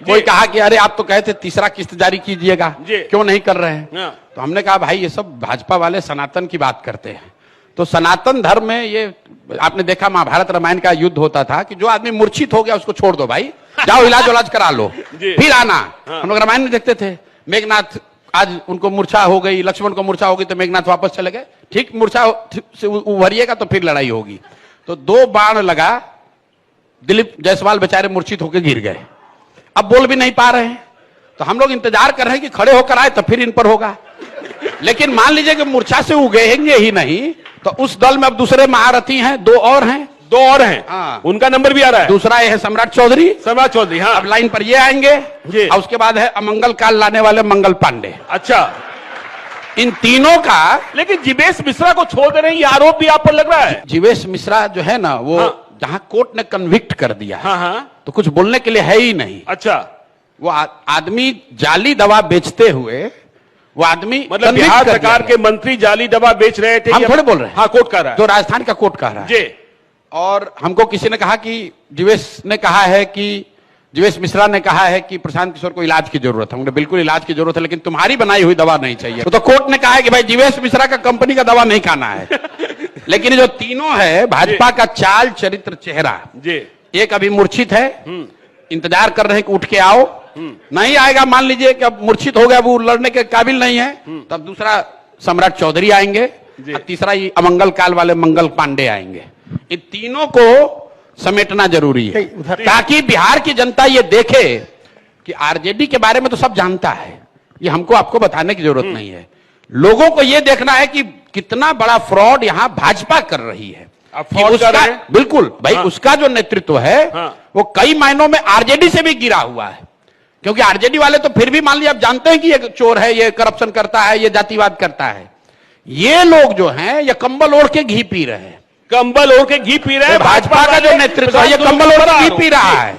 कोई कहा कि अरे आप तो कहे थे तीसरा किस्त जारी कीजिएगा, क्यों नहीं कर रहे हैं? तो हमने कहा भाई ये सब भाजपा वाले सनातन की बात करते हैं। तो सनातन धर्म में ये आपने देखा महाभारत रामायण का युद्ध होता था कि जो आदमी मूर्छित हो गया उसको छोड़ दो भाई, जाओ इलाज उलाज करा लो फिर आना। हम लोग रामायण में देखते थे, मेघनाथ आज उनको मूर्छा हो गई, लक्ष्मण को मूर्छा हो गई तो मेघनाथ वापस चले गए, ठीक मूर्छा से उभरिएगा तो फिर लड़ाई होगी। तो 2 बाण लगा, दिलीप जायसवाल बेचारे मूर्छित होकर गिर गए, अब बोल भी नहीं पा रहे हैं। तो हम लोग इंतजार कर रहे हैं कि खड़े होकर आए तो फिर इन पर होगा। लेकिन मान लीजिए कि मूर्छा से उगेंगे ही नहीं, तो उस दल में अब दूसरे महारथी हैं, 2 और हैं। हाँ। उनका नंबर भी आ रहा है। दूसरा ये है सम्राट चौधरी। हाँ। अब लाइन पर ये आएंगे और उसके बाद है अमंगल काल लाने वाले मंगल पांडे। अच्छा, इन तीनों का। लेकिन जीवेश मिश्रा को छोड़ दे रहे हैं, ये आरोप भी आप पर लग रहा है। जीवेश मिश्रा जो है ना वो जहां कोर्ट ने कन्विक्ट कर दिया तो कुछ बोलने के लिए है ही नहीं। अच्छा, वो आदमी जाली दवा बेचते हुए, वो आदमी मतलब बिहार सरकार के मंत्री जाली दवा बेच रहे थे, हम थोड़े बोल रहे हैं। हाँ, कोर्ट कह रहा है, जो राजस्थान का कोर्ट कह रहा है। और हमको किसी ने कहा कि जीवेश मिश्रा ने कहा है कि प्रशांत किशोर को इलाज की जरूरत है। बिल्कुल इलाज की जरूरत है, लेकिन तुम्हारी बनाई हुई दवा नहीं चाहिए। तो कोर्ट ने कहा है कि भाई जीवेश मिश्रा का कंपनी का दवा नहीं खाना है। लेकिन जो तीनों है भाजपा का चाल चरित्र चेहरा, एक अभी मूर्छित है, इंतजार कर रहे हैं कि उठ के आओ, नहीं आएगा, मान लीजिए कि अब मूर्छित हो गया, वो लड़ने के काबिल नहीं है, तब दूसरा सम्राट चौधरी आएंगे, तीसरा ये अमंगल काल वाले मंगल पांडे आएंगे। इन तीनों को समेटना जरूरी है ताकि बिहार की जनता ये देखे कि आरजेडी के बारे में तो सब जानता है, ये हमको आपको बताने की जरूरत नहीं है। लोगों को ये देखना है कि कितना बड़ा फ्रॉड यहाँ भाजपा कर रही है। बिल्कुल भाई, उसका जो नेतृत्व है वो कई मायनों में आरजेडी से भी गिरा हुआ है, क्योंकि आरजेडी वाले तो फिर भी मान लिया, आप जानते हैं कि ये चोर है, ये करप्शन करता है, ये जातिवाद करता है। ये लोग जो हैं ये कंबल ओढ़ के घी पी रहे हैं, कंबल ओढ़ के घी पी रहे हैं। भाजपा का जो नेतृत्व है ये कंबल ओढ़ के घी पी रहा है।